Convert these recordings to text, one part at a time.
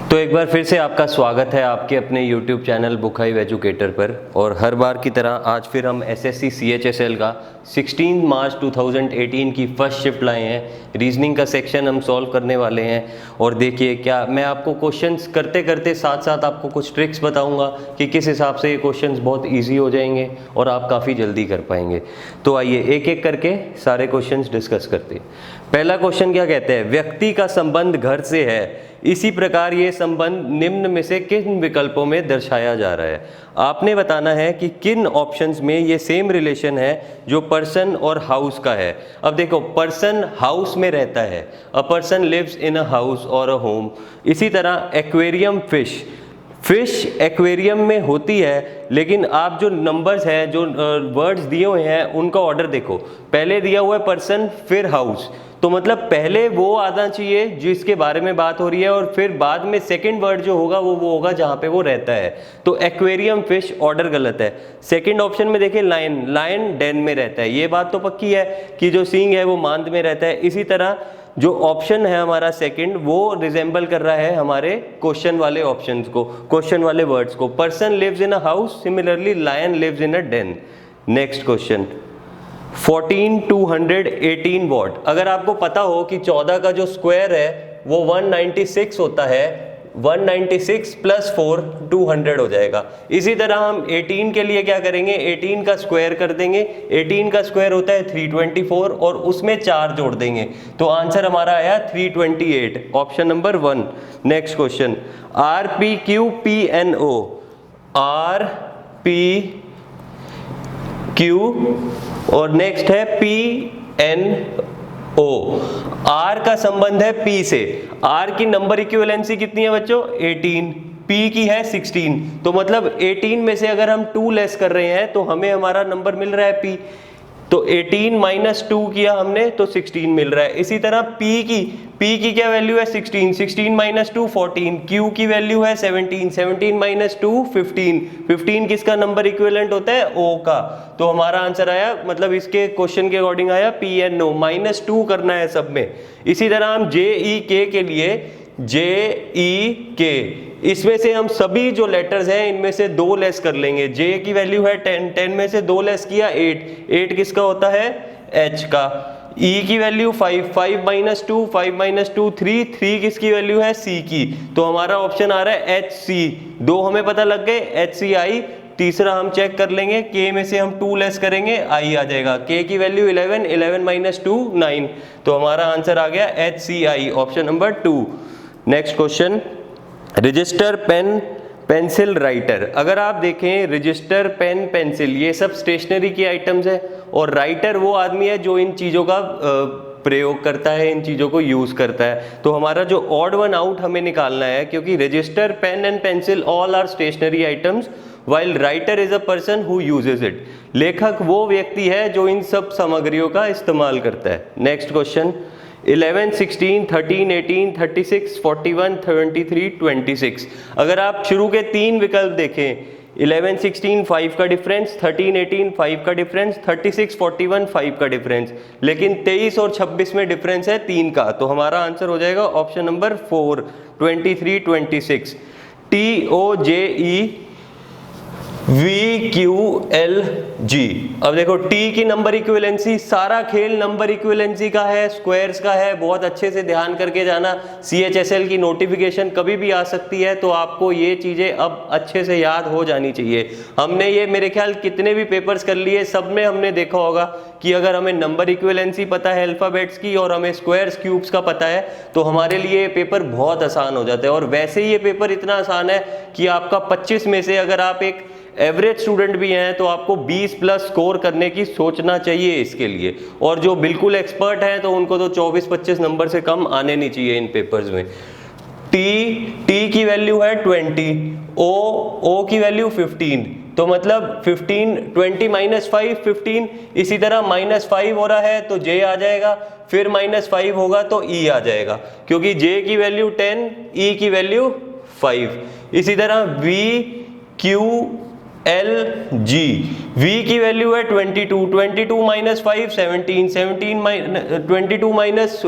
तो एक बार फिर से आपका स्वागत है आपके अपने YouTube channel book hive educator पर। और हर बार की तरह आज फिर हम SSC CHSL का 16 मार्च 2018 की फर्स्ट शिफ्ट लाए हैं। रीजनिंग का सेक्शन हम सॉल्व करने वाले हैं। और देखिए क्या मैं आपको क्वेश्चंस करते करते साथ साथ आपको कुछ ट्रिक्स बताऊंगा कि किस हिसाब से ये क्वेश्चंस बहुत ईजी हो जाएंगे और आप काफ़ी जल्दी कर पाएंगे। तो आइए एक एक करके सारे क्वेश्चंस डिस्कस करते हैं। पहला क्वेश्चन क्या कहते हैं, व्यक्ति का संबंध घर से है, इसी प्रकार ये संबंध निम्न में से किन विकल्पों में दर्शाया जा रहा है। आपने बताना है कि किन ऑप्शंस में ये सेम रिलेशन है जो पर्सन और हाउस का है। अब देखो, पर्सन हाउस में रहता है, a person lives in a house और अ होम। इसी तरह एक्वेरियम फिश एक्वेरियम में होती है, लेकिन आप जो नंबर्स हैं, जो वर्ड्स दिए हुए हैं, उनका ऑर्डर देखो। पहले दिया हुआ है पर्सन, फिर हाउस, तो मतलब पहले वो आना चाहिए जिसके बारे में बात हो रही है, और फिर बाद में सेकंड वर्ड जो होगा वो होगा जहाँ पे वो रहता है। तो एक्वेरियम फिश ऑर्डर गलत है। सेकंड ऑप्शन में देखिए लायन डेन में रहता है, ये बात तो पक्की है कि जो सींग है वो मांद में रहता है। इसी तरह जो ऑप्शन है हमारा सेकंड, वो रिजेंबल कर रहा है हमारे क्वेश्चन वाले ऑप्शंस को, क्वेश्चन वाले वर्ड्स को। Person lives in a house, similarly lion lives in a den. Next question, 14,218 what. अगर आपको पता हो कि 14 का जो स्क्वायर है वो 196 होता है, 196 प्लस 4 200 हो जाएगा। इसी तरह हम 18 के लिए क्या करेंगे, 18 का स्क्वायर कर देंगे। 18 का स्क्वायर होता है 324 और उसमें 4 जोड़ देंगे, तो आंसर हमारा आया 328, option number 1। Next question, RPQPNO, RPQ और नेक्स्ट है PNO। R का संबंध है P से। R की नंबर इक्विवेलेंसी कितनी है बच्चों, 18, P की है 16। तो मतलब 18 में से अगर हम 2 लेस कर रहे हैं तो हमें हमारा नंबर मिल रहा है P। तो 18 माइनस 2 किया हमने तो 16 मिल रहा है। इसी तरह P की क्या वैल्यू है, 16, 16 माइनस 2 14, Q की वैल्यू है 17, 17 माइनस 2 15, 15 किसका नंबर इक्विवेलेंट होता है, O का। तो हमारा आंसर आया, मतलब इसके क्वेश्चन के अकॉर्डिंग आया PNO, माइनस 2 करना है सब में। इसी तरह हम JEK के लिए, JEK इसमें से हम सभी जो लेटर्स हैं इनमें से 2 लेस कर लेंगे। J की वैल्यू है 10, 10 में से 2 लेस किया 8, 8 किसका होता है, H का। E की वैल्यू 5, 5 माइनस 2, 5 माइनस 2 3, 3 किसकी वैल्यू है, C की। तो हमारा ऑप्शन आ रहा है HC। 2 हमें पता लग गए, HCI। तीसरा हम चेक कर लेंगे, K में से हम 2 लेस करेंगे, I आ जाएगा। K की वैल्यू 11, 11 माइनस 2 9, तो हमारा आंसर आ गया HCI, option number 2। Next question, register, pen, pencil, writer. अगर आप देखें रजिस्टर, पेन, पेंसिल ये सब स्टेशनरी की आइटम्स है, और राइटर वो आदमी है जो इन चीज़ों का प्रयोग करता है, इन चीज़ों को यूज़ करता है। तो हमारा जो ऑड वन आउट हमें निकालना है, क्योंकि register, pen and pencil all are stationery items while writer is a person who uses it. लेखक वो व्यक्ति है जो इन सब सामग्रियों का इस्तेमाल करता है। Next question, 11, 16, 13, 18, 36, 41, 23, 26। अगर आप शुरू के 3 विकल्प देखें, 11, 16 5 का डिफरेंस, 13, 18 5 का डिफरेंस, 36, 41 5 का डिफरेंस, लेकिन 23 और 26 में डिफरेंस है 3 का। तो हमारा आंसर हो जाएगा ऑप्शन नंबर 4, 23, 26। TOJEVQLG। अब देखो T की नंबर इक्विवेलेंसी, सारा खेल नंबर इक्विवेलेंसी का है, स्क्वायर्स का है। बहुत अच्छे से ध्यान करके जाना, CHSL की नोटिफिकेशन कभी भी आ सकती है, तो आपको ये चीजें अब अच्छे से याद हो जानी चाहिए। हमने ये मेरे ख्याल कितने भी पेपर्स कर लिए, सब में हमने देखा होगा कि अगर हमें नंबर इक्विवेलेंसी पता है अल्फाबेट्स की और हमें स्क्वायर्स क्यूब्स का पता है, तो हमारे लिए ये पेपर बहुत आसान हो जाता है। और वैसे ही ये पेपर इतना आसान है कि आपका 25 में से अगर आप एक एवरेज स्टूडेंट भी हैं तो आपको 20 प्लस स्कोर करने की सोचना चाहिए इसके लिए। और जो बिल्कुल एक्सपर्ट हैं तो उनको तो 24-25 नंबर से कम आने नहीं चाहिए इन पेपर्स में। T की वैल्यू है 20, O की वैल्यू 15, तो मतलब 15, 20 माइनस 5 15। इसी तरह माइनस 5 हो रहा है तो J आ जाएगा, फिर माइनस 5 होगा तो E आ जाएगा, क्योंकि J की वैल्यू 10, E की वैल्यू 5। इसी तरह VQ एल जी। V की वैल्यू है 22, 22 माइनस 5 17, 22 माइनस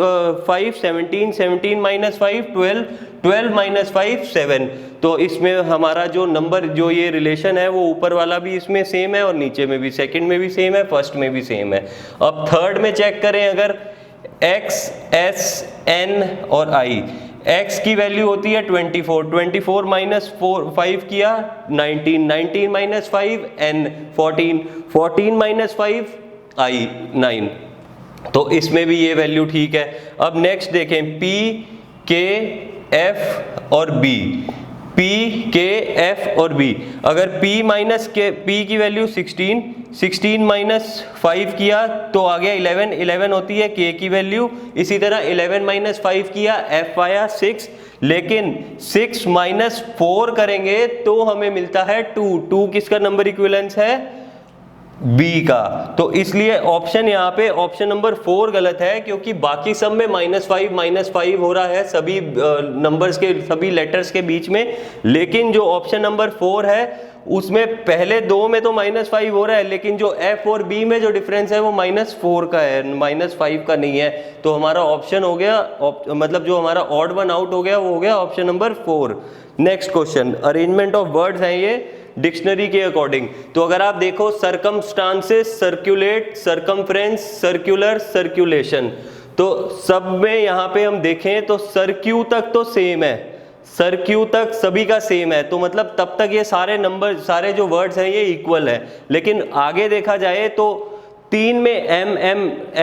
5 17, 17 माइनस 5 12, 12 माइनस 5 7। तो इसमें हमारा जो नंबर, जो ये रिलेशन है वो ऊपर वाला भी इसमें सेम है और नीचे में भी, सेकंड में भी सेम है, फर्स्ट में भी सेम है। अब थर्ड में चेक करें, अगर x, s, n और i, x की वैल्यू होती है 24, 24 माइनस 5 किया 19, 19 माइनस 5 n 14, 14 माइनस 5 i 9। तो इसमें भी ये वैल्यू ठीक है। अब नेक्स्ट देखें, p, k, f और b, p, k, f और b। अगर p माइनस के, p की वैल्यू 16, 16 माइनस 5 किया तो आ गया 11, 11 होती है k की वैल्यू। इसी तरह 11 माइनस 5 किया, f आया 6, लेकिन 6 माइनस 4 करेंगे तो हमें मिलता है 2, 2 किसका नंबर इक्विवेलेंस है, b का। तो इसलिए ऑप्शन यहाँ पे ऑप्शन नंबर 4 गलत है, क्योंकि बाकी सब में -5 हो रहा है सभी नंबर्स के, सभी लेटर्स के बीच में, लेकिन जो ऑप्शन नंबर 4 है उसमें पहले दो में तो -5 हो रहा है, लेकिन जो f और b में जो डिफरेंस है वो -4 का है, -5 का नहीं है। तो हमारा ऑप्शन हो गया, मतलब जो हमारा ऑड वन आउट हो गया वो हो गया option number 4। Next question, arrangement of words हैं ये डिक्शनरी के अकॉर्डिंग। तो अगर आप देखो, circumstances, circulate, circumference, circular, circulation, तो सब में यहाँ पे हम देखें तो सर्क्यू तक तो सेम है, सर्क्यू तक सभी का सेम है, तो मतलब तब तक ये सारे नंबर, सारे जो वर्ड्स हैं ये इक्वल है। लेकिन आगे देखा जाए तो 3 में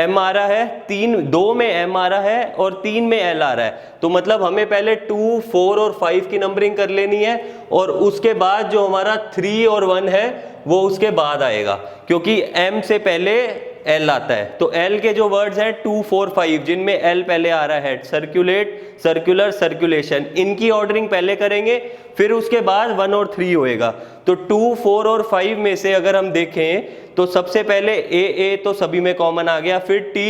m आ रहा है, 2 में m आ रहा है और 3 में l आ रहा है। तो मतलब हमें पहले 2, 4 और 5 की नंबरिंग कर लेनी है, और उसके बाद जो हमारा 3 और 1 है वो उसके बाद आएगा, क्योंकि m से पहले l आता है। तो l के जो वर्ड्स हैं 2, 4, 5, जिनमें l पहले आ रहा है, सर्कुलेट, सर्कुलर, सर्कुलेशन, इनकी ऑर्डरिंग पहले करेंगे, फिर उसके बाद 1 और 3 होएगा। तो 2, 4 और 5 में से अगर हम देखें तो सबसे पहले a तो सभी में कॉमन आ गया, फिर t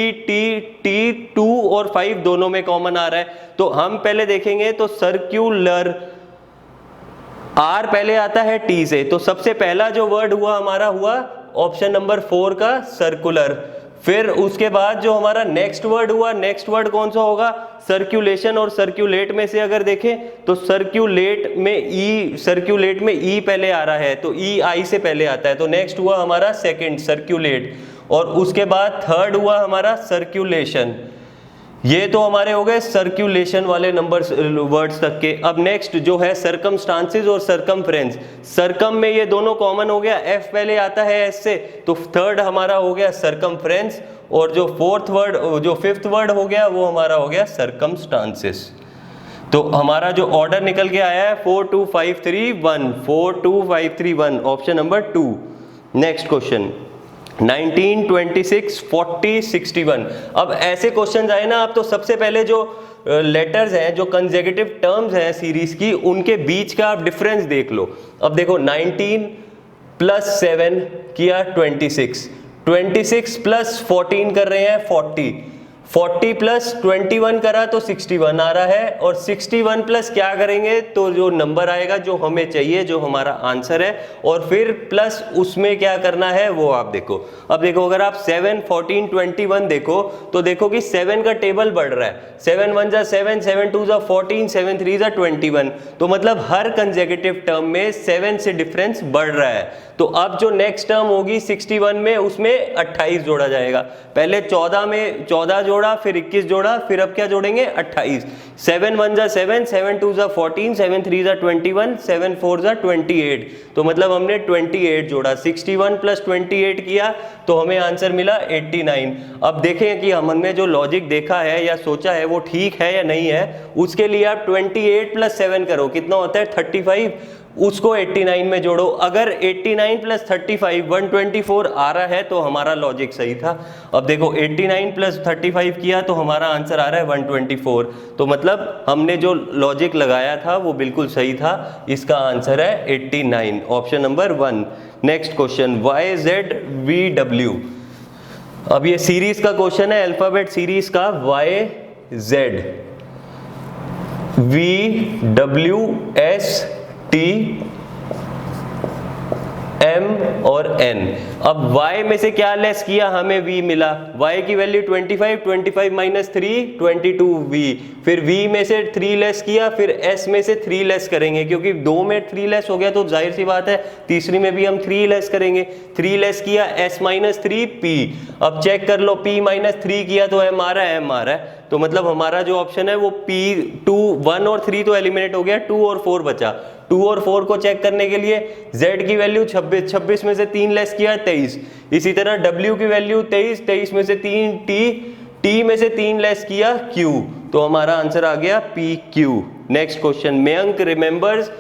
2 और 5 दोनों में कॉमन आ रहा है। तो हम पहले देखेंगे तो सर्क्यूलर, r पहले आता है t से, तो सबसे पहला जो वर्ड हुआ हमारा हुआ ऑप्शन नंबर 4 का सर्कुलर। फिर उसके बाद जो हमारा नेक्स्ट वर्ड हुआ, नेक्स्ट वर्ड कौन सा होगा, सर्कुलेशन। और सर्कुलेट में से अगर देखें तो सर्कुलेट में ई पहले आ रहा है, तो ई आई से पहले आता है, तो नेक्स्ट हुआ हमारा सेकंड सर्कुलेट। और उसके बाद थर्ड हुआ हमारा सर्कुलेशन। ये तो हमारे हो गए सर्कुलेशन वाले नंबर्स, वर्ड्स तक के। अब नेक्स्ट जो है सर्कमस्टांसेस और सर्कमफ्रेंस। सर्कम में ये दोनों कॉमन हो गया, एफ पहले आता है एस से, तो थर्ड हमारा हो गया सर्कमफ्रेंस, और जो फिफ्थ वर्ड हो गया वो हमारा हो गया सर्कमस्टांसेस। तो हमारा जो ऑर्डर निकल के आया है 4 2 5 3 1, 4 2 5 3 1, ऑप्शन नंबर 2। Next question 19, 26, 40, 61। अब ऐसे क्वेश्चन आए ना, आप तो सबसे पहले जो लेटर्स हैं, जो कंसेक्यूटिव टर्म्स हैं सीरीज की, उनके बीच का आप डिफरेंस देख लो। अब देखो 19 प्लस 7 किया 26, 26 प्लस 14 कर रहे हैं 40, 40 प्लस 21 करा तो 61 आ रहा है, और 61 प्लस क्या करेंगे तो जो नंबर आएगा जो हमें चाहिए, जो हमारा आंसर है, और फिर प्लस उसमें क्या करना है वो आप देखो। अब देखो अगर आप 7, 14, 21 देखो तो देखो कि 7 का टेबल बढ़ रहा है, 7 1 जा 7, 7 2 जा 14, 7 3 जा 21। तो मतलब हर कंसेक्यूटिव टर्म में 7 से डिफरेंस बढ़ रहा है। तो अब जो नेक्स्ट टर्म होगी 61 में, उसमें 28 जोड़ा जाएगा। पहले 14 में 14 जोड़ा, फिर 21 जोड़ा, फिर अब क्या जोड़ेंगे 28। 7 1 जा 7, 7 2 जा 14, 7 3 जा 21, 7 4 जा 28। तो मतलब हमने 28 जोड़ा, 61 प्लस 28 किया तो हमें आंसर मिला 89। अब देखें कि हमने जो लॉजिक देखा है या सोचा है वो ठीक है या नहीं है। उसके लिए आप 28 प्लस 7 करो, कितना होता है 35, उसको 89 में जोड़ो। अगर 89 प्लस 35 124 आ रहा है तो हमारा लॉजिक सही था। अब देखो 89 प्लस 35 किया तो हमारा आंसर आ रहा है 124। तो मतलब हमने जो लॉजिक लगाया था वो बिल्कुल सही था। इसका आंसर है 89, option number 1। Next question YZVW। अब ये सीरीज का क्वेश्चन है, अल्फाबेट सीरीज का YZVWST m और n। अब y में से क्या लेस किया, हमें v मिला, y की वैल्यू 25, 25 माइनस 3 22v, फिर v में से 3 लेस किया, फिर s में से 3 लेस करेंगे, क्योंकि 2 में 3 लेस हो गया तो जाहिर सी बात है तीसरी में भी हम 3 लेस करेंगे, 3 लेस किया s माइनस 3 p। अब चेक कर लो, p माइनस 3 किया तो m आ रहा है, m आ रहा है, तो मतलब हमारा जो ऑप्शन है वो p 2, 1 और 3 तो एलिमिनेट हो गया, 2 और 4 बचा। 2 और 4 को चेक करने के लिए z की वैल्यू 26, 26 में से 3 लेस किया 23, इसी तरह w की वैल्यू 23, 23 में से 3 t, t में से 3 लेस किया q, तो हमारा आंसर आ गया PQ। Next question, Mayank remembers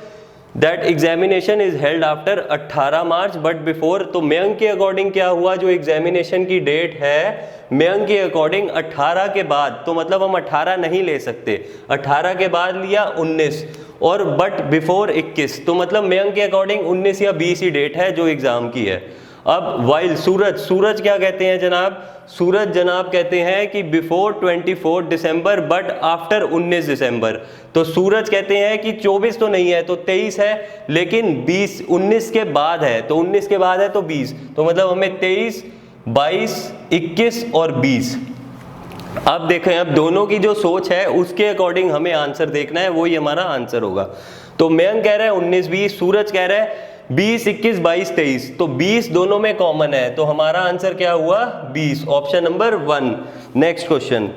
that examination is held after 18 March but before. तो मयंक के अकॉर्डिंग क्या हुआ, जो एग्जामिनेशन की डेट है मयंक के अकॉर्डिंग 18 के बाद, तो मतलब हम 18 नहीं ले सकते, 18 के बाद लिया 19 और बट बिफोर 21, तो मतलब मयंक के अकॉर्डिंग 19 या 20 ही डेट है जो एग्जाम की है। अब वाइल सूरज, सूरज क्या कहते हैं जनाब, सूरज जनाब कहते हैं कि बिफोर 24 दिसंबर बट आफ्टर 19 दिसंबर। तो सूरज कहते हैं कि 24 तो नहीं है तो 23 है, लेकिन 20 19 के बाद है, तो 19 के बाद है तो 20, तो मतलब हमें 23, 22, 21 और 20। अब देखें, अब दोनों की जो सोच है उसके अकॉर्डिंग हमें आंसर देखना है, वही हमारा आंसर होगा। तो मयंक कह रहा है 19 20, सूरज कह रहा है 20 21 22 23, तो 20 दोनों में कॉमन है, तो हमारा आंसर क्या हुआ 20, option number 1। Next question,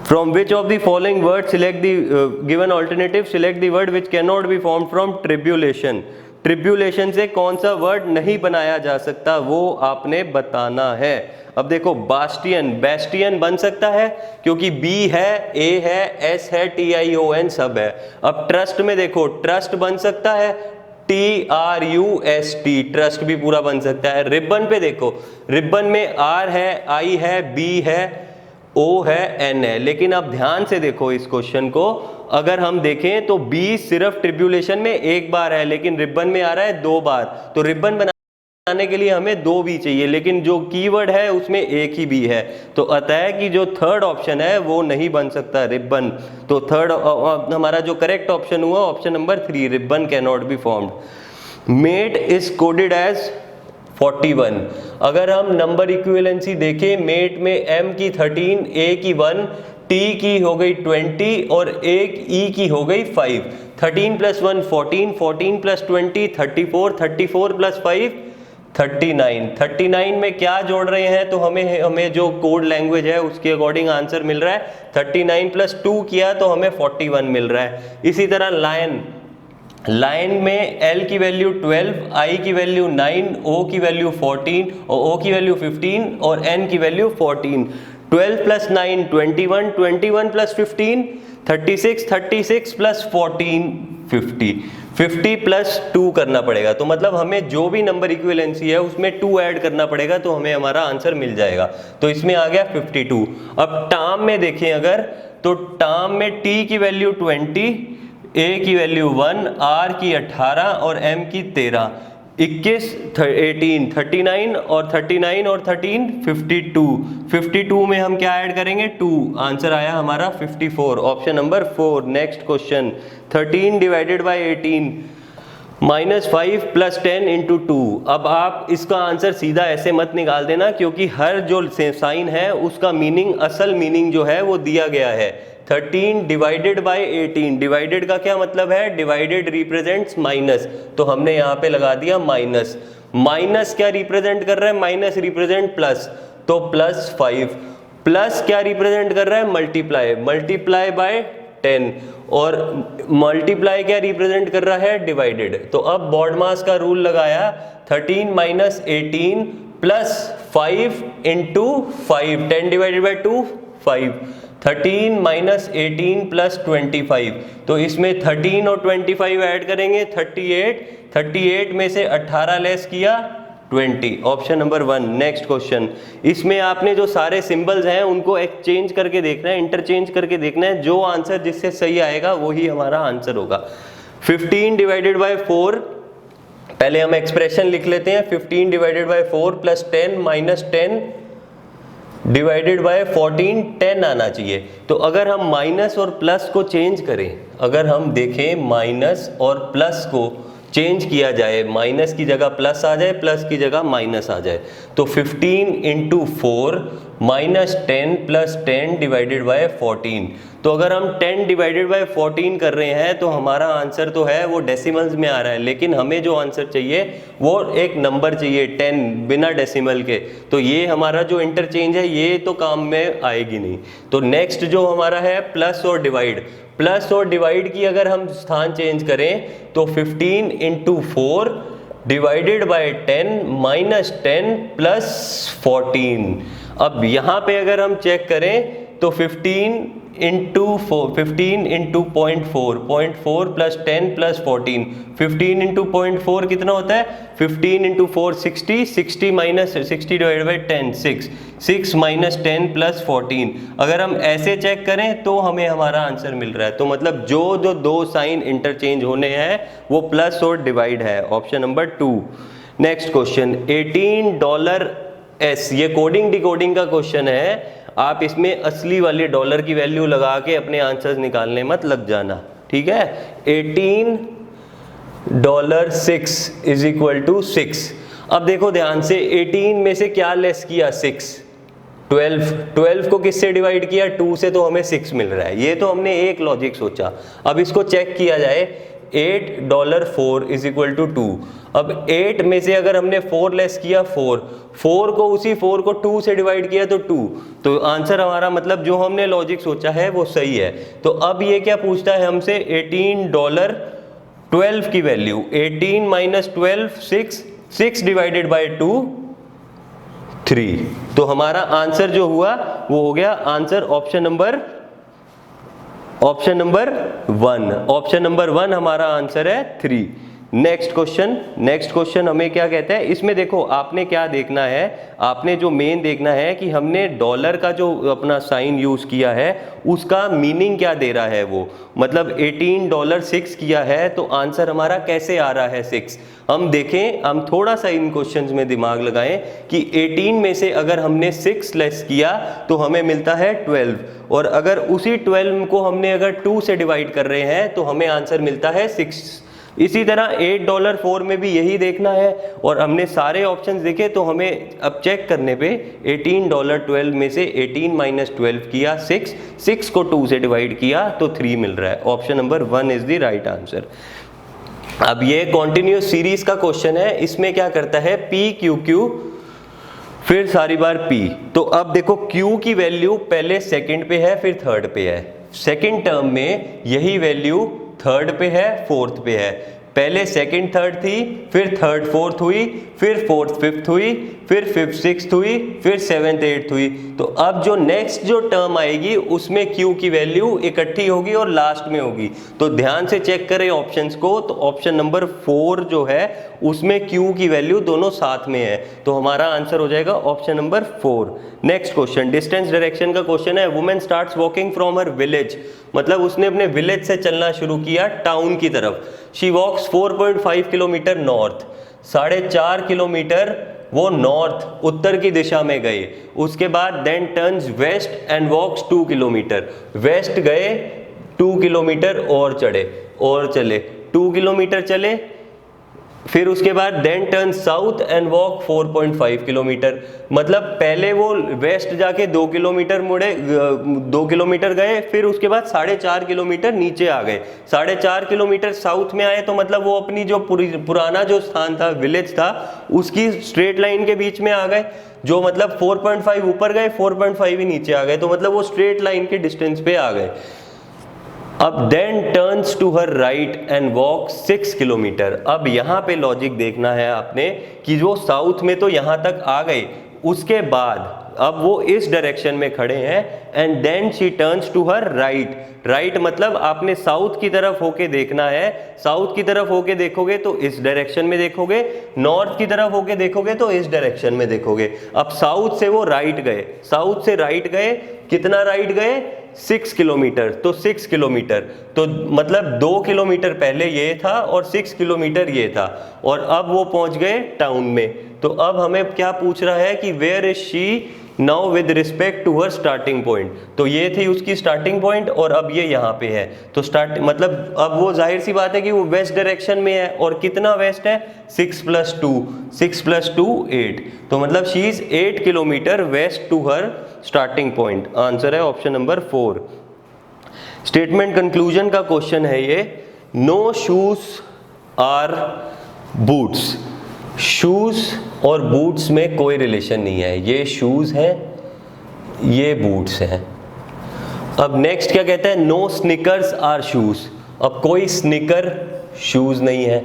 from which of the following word select the given alternative, select the word which can not be formed from tribulation. Tribulation से कौन सा वर्ड नहीं बनाया जा सकता वो आपने बताना है। अब देखो, बास्टियन, बेस्टियन बन सकता है क्योंकि बी है, ए है, एस है, TION सब है। अब ट्रस्ट में देखो, ट्रस्ट बन सकता है, TRUST, ट्रस्ट भी पूरा बन सकता है। रिबन पे देखो, रिबन में R है, I है, B है, O है, N है, लेकिन अब ध्यान से देखो इस क्वेश्चन को, अगर हम देखें तो B सिर्फ ट्रिब्यूलेशन में एक बार है, लेकिन रिबन में आ रहा है 2 बार, तो रिबन बनाने के लिए हमें 2 भी चाहिए, लेकिन जो कीवर्ड है उसमें एक ही भी है, तो अतः कि जो थर्ड ऑप्शन है वो नहीं बन सकता रिबन। तो थर्ड हमारा जो करेक्ट ऑप्शन हुआ option number 3, ribbon can not be formed. Met is coded as 41। अगर हम नंबर इक्विवेलेंसी देखें, मेट में m की 13, a की 1, t की हो गई 20 और एक e की हो गई 5। 13 + 1 14, 14 + 20 34, 34 + 5 39। 39 में क्या जोड़ रहे हैं, तो हमें जो कोड लैंग्वेज है उसके अकॉर्डिंग आंसर मिल रहा है। 39 + 2 किया तो हमें 41 मिल रहा है। इसी तरह लायन, लाइन में L की वैल्यू 12, I की वैल्यू 9, O की वैल्यू 14 और O की वैल्यू 15 और N की वैल्यू 14। 12 + 9 21, 21 + 15 36, 36 + 14 50, 50 + 2 करना पड़ेगा, तो मतलब हमें जो भी नंबर इक्विवेलेंसी है उसमें 2 ऐड करना पड़ेगा तो हमें हमारा आंसर मिल जाएगा। तो इसमें आ गया 52। अब टर्म में देखें अगर, तो टर्म में T की वैल्यू 20, A की वैल्यू 1, R की 18 और M की 13, 21 18 39 और 39 और 13 52। 52 में हम क्या ऐड करेंगे 2, आंसर आया हमारा 54, option number 4। Next question, 13 divided by 18 -5 + 10 × 2। अब आप इसका आंसर सीधा ऐसे मत निकाल देना, क्योंकि हर जो साइन है उसका मीनिंग, असल मीनिंग जो है वो दिया गया है। 13 डिवाइडेड बाय 18, डिवाइडेड का क्या मतलब है, डिवाइडेड रिप्रेजेंट्स माइनस, तो हमने यहाँ पे लगा दिया माइनस। माइनस क्या रिप्रेजेंट कर रहा है, माइनस रिप्रेजेंट प्लस, तो +5। प्लस क्या रिप्रेजेंट कर रहा है, मल्टीप्लाई, मल्टीप्लाई बाय 10 और मल्टीप्लाई क्या रिप्रेजेंट कर रहा है, डिवाइडेड। तो अब बॉडमास का रूल लगाया, 13 - 18 + 5 × 5, 10 डिवाइडेड बाय 2 5, 13 - 18 + 25, तो इसमें 13 और 25 ऐड करेंगे 38, 38 में से 18 लेस किया 20, ऑप्शन नंबर 1। नेक्स्ट क्वेश्चन, इसमें आपने जो सारे सिंबल्स हैं उनको एक्सचेंज करके देखना है, इंटरचेंज करके देखना है, जो आंसर जिससे सही आएगा वही हमारा आंसर होगा। 15 डिवाइडेड बाय 4, पहले हम एक्सप्रेशन लिख लेते हैं, 15 डिवाइडेड बाय 4 + 10 - 10 डिवाइडेड बाय 14, 10 आना चाहिए। तो अगर हम माइनस और प्लस को चेंज करें, अगर हम देखें माइनस और प्लस को चेंज किया जाए, माइनस की जगह प्लस आ जाए, प्लस की जगह माइनस आ जाए, तो 15 into 4 minus 10 plus 10 divided by 14। तो अगर हम 10 डिवाइडेड बाय 14 कर रहे हैं तो हमारा आंसर तो है वो डेसिमल्स में आ रहा है, लेकिन हमें जो आंसर चाहिए वो एक नंबर चाहिए 10 बिना डेसिमल के। तो ये हमारा जो इंटरचेंज है ये तो काम में आएगी नहीं। तो नेक्स्ट जो हमारा है प्लस और डिवाइड, प्लस और डिवाइड की अगर हम स्थान चेंज करें तो 15 into 4 divided by 10 minus 10 plus 14। अब यहाँ पे अगर हम चेक करें तो 15 इंटू 0.4 प्लस 10 प्लस 14, 15 इंटू 0.4 कितना होता है, 15 into 4 60, 60 minus 60 divided by 10 6, 6 minus 10 plus 14। अगर हम ऐसे चेक करें तो हमें हमारा आंसर मिल रहा है। तो मतलब जो जो दो साइन इंटरचेंज होने हैं वो प्लस और डिवाइड है, ऑप्शन नंबर 2। नेक्स्ट क्वेश्चन $18 ये कोडिंग डिकोडिंग का क्वेश्चन है। आप इसमें असली वाले डॉलर की वैल्यू लगा के अपने आंसर्स निकालने मत लग जाना, ठीक है। $18 इज इक्वल टू 6। अब देखो ध्यान से 18 में से क्या लेस किया, 6, 12 को किससे डिवाइड किया, 2 से, तो हमें 6 मिल रहा है। ये तो हमने एक लॉजिक सोचा। अब इसको चेक किया जाए, $8 इज इक्वल टू 2। अब 8 में से अगर हमने 4 लेस किया 4 को उसी 4 को 2 से डिवाइड किया तो 2, तो आंसर हमारा मतलब जो हमने लॉजिक सोचा है वो सही है। तो अब ये क्या पूछता है हमसे, $18 की वैल्यू, 18 माइनस 12 6 डिवाइडेड बाई 2 3। तो हमारा आंसर जो हुआ वो हो गया answer option number 1। Option number 1 हमारा आंसर है 3। नेक्स्ट क्वेश्चन हमें क्या कहता है, इसमें देखो आपने क्या देखना है, आपने जो मेन देखना है कि हमने डॉलर का जो अपना साइन यूज किया है उसका मीनिंग क्या दे रहा है वो, मतलब $18 किया है तो आंसर हमारा कैसे आ रहा है 6। हम देखें, हम थोड़ा सा इन क्वेश्चंस में दिमाग लगाएं कि 18 में से अगर हमने 6 लेस किया तो हमें मिलता है 12, और अगर उसी 12 को हमने अगर 2 से डिवाइड कर रहे हैं तो हमें आंसर मिलता है 6। इसी तरह $8 में भी यही देखना है, और हमने सारे ऑप्शंस देखे तो हमें अब चेक करने पे $18 में से 18 माइनस 12 किया 6 को 2 से डिवाइड किया तो 3 मिल रहा है। Option number 1 is the right answer. अब ये कॉन्टिन्यूस सीरीज का क्वेश्चन है, इसमें क्या करता है PQQ फिर सारी बार P। तो अब देखो Q की वैल्यू पहले सेकंड पे है फिर थर्ड पे है, सेकंड टर्म में यही वैल्यू थर्ड पे है फोर्थ पे है, पहले सेकंड थर्ड थी, फिर थर्ड फोर्थ हुई, फिर फोर्थ फिफ्थ हुई, फिर फिफ्थ सिक्स्थ हुई, फिर सेवेंथ एट्थ हुई। तो अब जो नेक्स्ट जो टर्म आएगी उसमें Q की वैल्यू इकट्ठी होगी और लास्ट में होगी। तो ध्यान से चेक करें ऑप्शंस को, तो ऑप्शन नंबर 4 जो है उसमें Q की वैल्यू दोनों साथ में है, तो हमारा आंसर हो जाएगा option number 4। Next question distance direction का क्वेश्चन है। Women starts walking from her village, मतलब उसने अपने विलेज से चलना शुरू किया टाउन की तरफ। She walks 4.5 kilometre north, 4.5 kilometre वो नॉर्थ उत्तर की दिशा में गए। उसके बाद then turns west and walks 2 kilometre, west गए 2 किलोमीटर और चले 2 किलोमीटर चले, फिर उसके बाद then turn south and walk 4.5 kilometre, मतलब पहले वो वेस्ट जाके 2 किलोमीटर मुड़े, 2 किलोमीटर गए, फिर उसके बाद 4.5 किलोमीटर नीचे आ गए, 4.5 किलोमीटर साउथ में आए, तो मतलब वो अपनी जो पुराना जो स्थान था विलेज था उसकी स्ट्रेट लाइन के बीच में आ गए, जो मतलब 4.5 ऊपर गए 4.5 ही नीचे आ गए, तो मतलब वो स्ट्रेट लाइन के डिस्टेंस पे आ गए। अब then turns to her right and walk 6 kilometre. अब यहाँ पे लॉजिक देखना है आपने कि जो साउथ में तो यहाँ तक आ गए, उसके बाद अब वो इस डायरेक्शन में खड़े हैं and then she turns to her right मतलब आपने साउथ की तरफ होके देखना है, साउथ की तरफ होके देखोगे तो इस डायरेक्शन में देखोगे, नॉर्थ की तरफ होके देखोगे तो इस डायरेक्शन में देखोगे। अब साउथ से वो राइट गए, साउथ से राइट गए, कितना राइट गए 6 किलोमीटर, तो 6 किलोमीटर तो मतलब 2 किलोमीटर पहले ये था और 6 किलोमीटर ये था, और अब वो पहुंच गए टाउन में। तो अब हमें क्या पूछ रहा है कि where is she now with respect to her starting point. तो ये थी उसकी स्टार्टिंग पॉइंट और अब ये यहाँ पे है। तो स्टार्ट मतलब अब वो जाहिर सी बात है कि वो वेस्ट डायरेक्शन में है और कितना वेस्ट है 6 + 2, 6 + 2 8। तो मतलब she is 8 kilometre west to her starting point. Answer है ऑप्शन नंबर 4। स्टेटमेंट कंक्लूजन का क्वेश्चन है ये। No shoes are boots. Shoes और बूट्स में कोई रिलेशन नहीं है। ये शूज हैं, ये बूट्स हैं। अब नेक्स्ट क्या कहता है, नो स्निकर्स आर शूज। अब कोई स्निकर शूज नहीं है।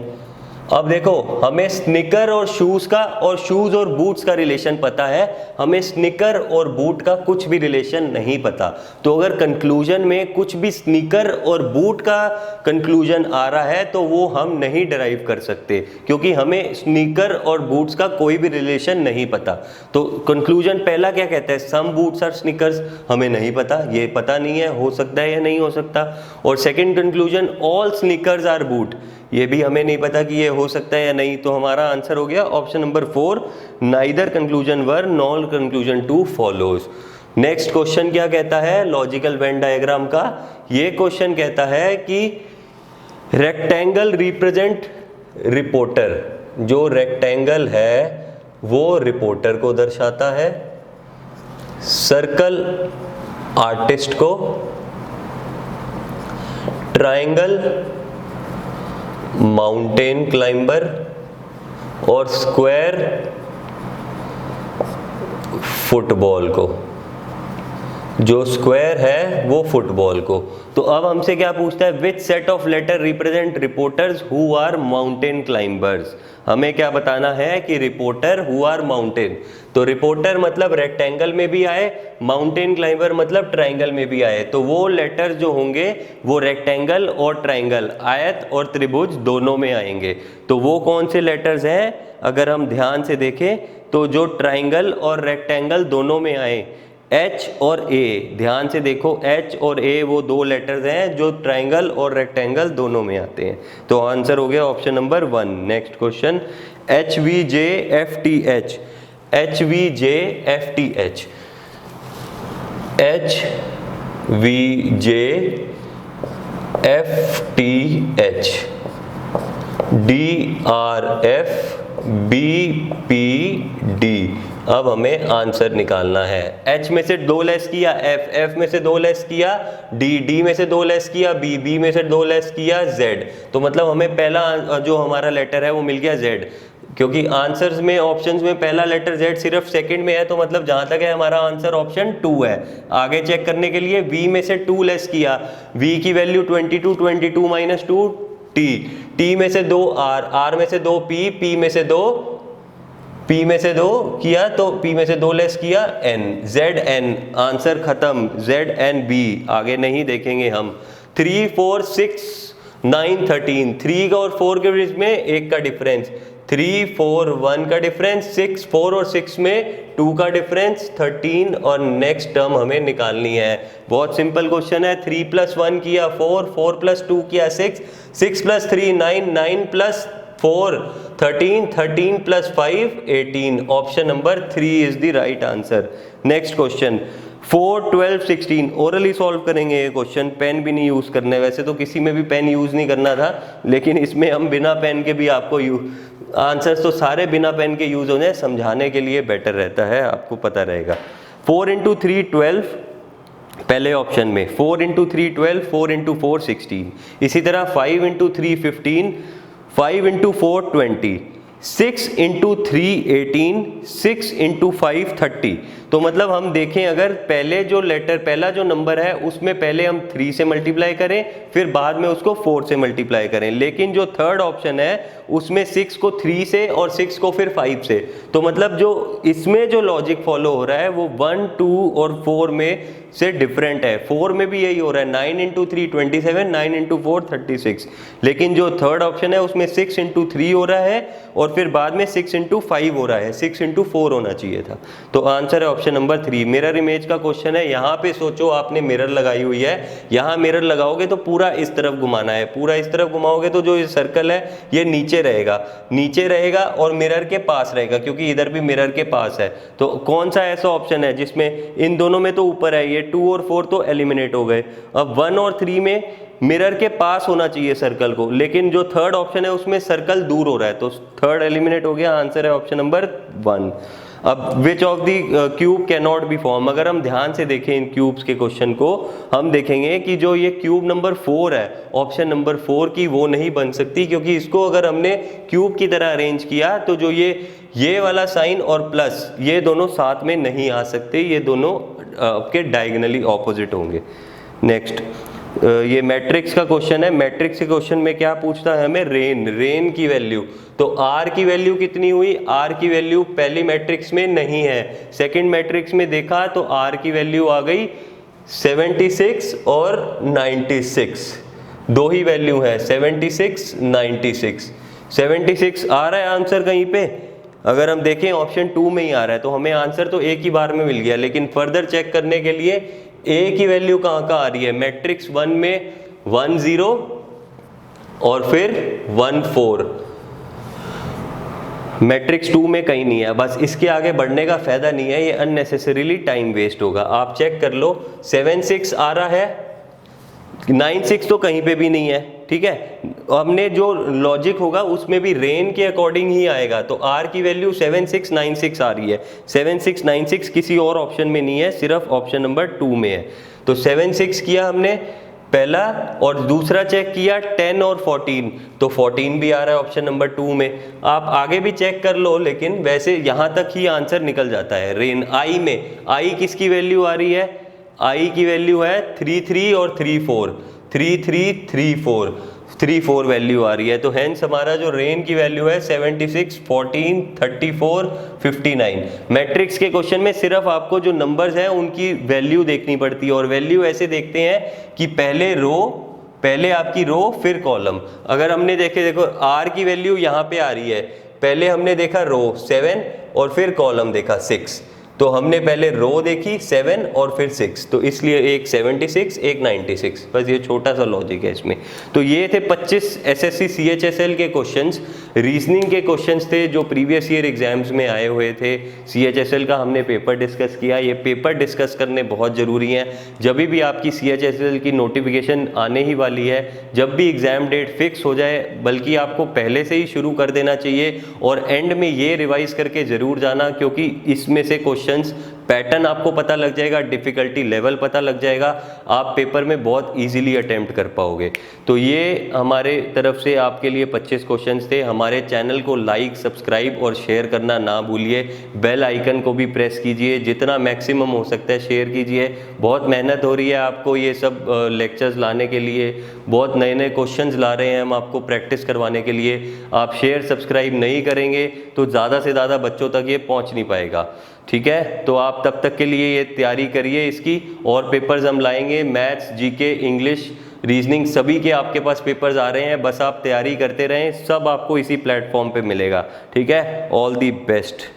अब देखो हमें स्निकर और शूज का और शूज और बूट्स का रिलेशन पता है, हमें स्निकर और बूट का कुछ भी रिलेशन नहीं पता। तो अगर कंक्लूजन में कुछ भी स्निकर और बूट का कंक्लूजन आ रहा है तो वो हम नहीं डिराइव कर सकते, क्योंकि हमें स्निकर और बूट्स का कोई भी रिलेशन नहीं पता। तो कंक्लूजन पहला क्या कहता है, सम बूट्स आर स्निकर्स, हमें नहीं पता, ये पता नहीं है, हो सकता है या नहीं हो सकता। और second conclusion all sneakers are boot, ये भी हमें नहीं पता कि ये हो सकता है या नहीं। तो हमारा आंसर हो गया option number 4, neither conclusion 1 nor conclusion 2 follows. Next question क्या कहता है लॉजिकल वेन डायग्राम का। ये क्वेश्चन कहता है कि रेक्टेंगल रिप्रेजेंट रिपोर्टर। जो रेक्टेंगल है वो रिपोर्टर को दर्शाता है, सर्कल आर्टिस्ट को, ट्रायंगल माउंटेन क्लाइंबर और स्क्वायर फुटबॉल को। जो स्क्वायर है वो फुटबॉल को। तो अब हमसे क्या पूछता है, which set of letter represent reporters who are mountain climbers. हमें क्या बताना है कि रिपोर्टर हु आर माउंटेन। तो रिपोर्टर मतलब रेक्टेंगल में भी आए, माउंटेन क्लाइंबर मतलब ट्रायंगल में भी आए। तो वो लेटर्स जो होंगे वो रेक्टेंगल और ट्रायंगल, आयत और त्रिभुज दोनों में आएंगे। तो वो कौन से लेटर्स हैं, अगर हम ध्यान से देखें तो जो ट्रायंगल और रेक्टेंगल दोनों में आए, H और A, ध्यान से देखो H और A वो दो लेटर्स हैं जो ट्रायंगल और रेक्टेंगल दोनों में आते हैं। तो आंसर हो गया option number 1। Next question, HVJFTH, HVJFTH, HVJFTH, DRFBPD। अब हमें आंसर निकालना है। H में से 2 लेस किया, F में से 2 लेस किया, D में से 2 लेस किया, B में से 2 लेस किया, Z। तो मतलब हमें पहला जो हमारा लेटर है वो मिल गया Z, क्योंकि आंसर्स में ऑप्शंस में पहला लेटर Z सिर्फ सेकंड में है। तो मतलब जहां तक है हमारा आंसर ऑप्शन 2 है। आगे चेक करने के लिए V में से 2 लेस किया, V की वैल्यू 22, 22 - 2 T में से 2 R में से 2 P में से 2 किया, तो P में से 2 लेस किया N, ZN। आंसर खत्म, ZNB। आगे नहीं देखेंगे हम। 3, 4, 6, 9, 13, 3 का और 4 के बीच में 1 का डिफरेंस, 3, 4, 1 का डिफरेंस, 6, 4 और 6 में 2 का डिफरेंस, 13 और नेक्स्ट टर्म हमें निकालनी है। बहुत सिंपल क्वेश्चन है। 3 + 1 किया 4, 4 + 2 किया 6, 6 + 3 9, 9 + 4 13, 13 + 5 18। Option number 3 is the right answer. Next question, 4, 12, 16। Orally solve करेंगे ये क्वेश्चन, पेन भी नहीं यूज करने। वैसे तो किसी में भी पेन यूज नहीं करना था, लेकिन इसमें हम बिना पेन के भी आपको आंसर्स तो सारे बिना पेन के यूज होने, समझाने के लिए बेटर रहता है, आपको पता रहेगा। 4 × 3 12, पहले ऑप्शन में 4 × 3 12, 4 × 4 16। इसी तरह 5 × 3 15, 5 × 4 20, 6 × 3 18, 6 × 5 30। तो मतलब हम देखें, अगर पहले जो लेटर, पहला जो नंबर है उसमें पहले हम 3 से मल्टीप्लाई करें, फिर बाद में उसको 4 से मल्टीप्लाई करें। लेकिन जो थर्ड ऑप्शन है उसमें 6 को 3 से और 6 को फिर 5 से। तो मतलब जो इसमें जो लॉजिक फॉलो हो रहा है वो 1, 2 और 4 में से डिफरेंट है। 4 में भी यही हो रहा है, 9 × 3 27, 9 × 4 36। लेकिन जो थर्ड ऑप्शन है उसमें 6 × 3 हो रहा है और और फिर बाद में 6 इंटू 5 हो रहा है, 6 इंटू 4 होना चाहिए था। तो आंसर है ऑप्शन नंबर 3। मिरर इमेज का क्वेश्चन है, यहाँ पे सोचो आपने मिरर लगाई हुई है, यहाँ मिरर लगाओगे तो पूरा इस तरफ घुमाना है, पूरा इस तरफ घुमाओगे तो जो ये सर्कल है ये नीचे रहेगा और मिरर के पास रहेगा, क्योंकि इधर भी मिरर के पास है। तो कौन सा ऐसा ऑप्शन है जिसमें इन दोनों में तो ऊपर है, ये 2 और 4 तो एलिमिनेट हो गए। अब 1 और 3 में मिरर के पास होना चाहिए सर्कल को, लेकिन जो थर्ड ऑप्शन है उसमें सर्कल दूर हो रहा है, तो थर्ड एलिमिनेट हो गया। आंसर है ऑप्शन नंबर 1। अब which of the cube can not B form, अगर हम ध्यान से देखें इन क्यूब्स के क्वेश्चन को, हम देखेंगे कि जो ये क्यूब नंबर 4 है, ऑप्शन नंबर 4 की, वो नहीं बन सकती, क्योंकि इसको अगर हमने क्यूब की तरह अरेंज किया तो जो ये वाला साइन और प्लस ये दोनों साथ में नहीं आ सकते, ये दोनों आपके डायगोनली ऑपोजिट होंगे। नेक्स्ट ये मैट्रिक्स का क्वेश्चन है। मैट्रिक्स के क्वेश्चन में क्या पूछता है हमें, रेन की वैल्यू। तो आर की वैल्यू कितनी हुई, आर की वैल्यू पहली मैट्रिक्स में नहीं है, सेकंड मैट्रिक्स में देखा तो आर की वैल्यू आ गई 76 और 96, दो ही वैल्यू है 76 96। 76 आ रहा है आंसर कहीं पे, अगर हम देखें ऑप्शन 2 में ही आ रहा है, तो हमें आंसर तो एक ही बार में मिल गया, लेकिन फर्दर चेक करने के लिए ए की वैल्यू कहाँ आ रही है, मैट्रिक्स 1 में 1 0 और फिर 1 4, मैट्रिक्स 2 में कहीं नहीं है। बस इसके आगे बढ़ने का फायदा नहीं है, ये अननेसेसरीली टाइम वेस्ट होगा। आप चेक कर लो, 7 6 आ रहा है, 9 6 तो कहीं पे भी नहीं है, ठीक है। हमने जो लॉजिक होगा उसमें भी रेन के अकॉर्डिंग ही आएगा, तो आर की वैल्यू 7 6 9 6 आ रही है, 7 6 9 6 किसी और ऑप्शन में नहीं है, सिर्फ ऑप्शन नंबर 2 में है। तो 7 6 किया हमने पहला, और दूसरा चेक किया 10 और 14, तो 14 भी आ रहा है ऑप्शन नंबर 2 में। आप आगे भी चेक कर लो, लेकिन वैसे यहाँ तक ही आंसर निकल जाता है। रेन आई में, आई किसकी वैल्यू आ रही है, आई की वैल्यू है 3 3 और 3 4, 3 3 3 4, 3 4 वैल्यू आ रही है। तो हेंस हमारा जो रेन की वैल्यू है 76 14 34 59। मैट्रिक्स के क्वेश्चन में सिर्फ आपको जो नंबर्स हैं उनकी वैल्यू देखनी पड़ती है, और वैल्यू ऐसे देखते हैं कि पहले आपकी रो फिर कॉलम। अगर हमने देखो आर की वैल्यू यहाँ पे आ रही है, पहले हमने देखा रो 7 और फिर कॉलम देखा 6, तो हमने पहले रो देखी 7 और फिर 6, तो इसलिए एक 76 एक 96, बस ये छोटा सा लॉजिक है इसमें। तो ये थे 25 एसएससी सीएचएसएल के क्वेश्चंस, रीजनिंग के क्वेश्चंस थे जो प्रीवियस ईयर एग्जाम्स में आए हुए थे। सीएचएसएल का हमने पेपर डिस्कस किया, ये पेपर डिस्कस करने बहुत ज़रूरी हैं। जब भी आपकी सीएचएसएल की नोटिफिकेशन आने ही वाली है, जब भी एग्ज़ाम डेट फिक्स हो जाए, बल्कि आपको पहले से ही शुरू कर देना चाहिए, और एंड में ये रिवाइज करके ज़रूर जाना, क्योंकि इसमें से पैटर्न आपको पता लग जाएगा, डिफिकल्टी लेवल पता लग जाएगा, आप पेपर में बहुत इजीली अटेम्प्ट कर पाओगे। तो ये हमारे तरफ से आपके लिए 25 क्वेश्चंस थे। हमारे चैनल को लाइक सब्सक्राइब और शेयर करना ना भूलिए, बेल आइकन को भी प्रेस कीजिए, जितना मैक्सिमम हो सकता है शेयर कीजिए। बहुत मेहनत हो रही है आपको ये सब लेक्चर्स लाने के लिए, बहुत नए नए क्वेश्चंस ला रहे हैं हम आपको प्रैक्टिस करवाने के लिए। आप शेयर सब्सक्राइब नहीं करेंगे तो ज़्यादा से ज़्यादा बच्चों तक ये पहुँच नहीं पाएगा, ठीक है। तो आप तब तक के लिए ये तैयारी करिए इसकी, और पेपर्स हम लाएंगे, मैथ्स जीके इंग्लिश रीजनिंग सभी के आपके पास पेपर्स आ रहे हैं, बस आप तैयारी करते रहें, सब आपको इसी प्लेटफॉर्म पे मिलेगा, ठीक है। All the best.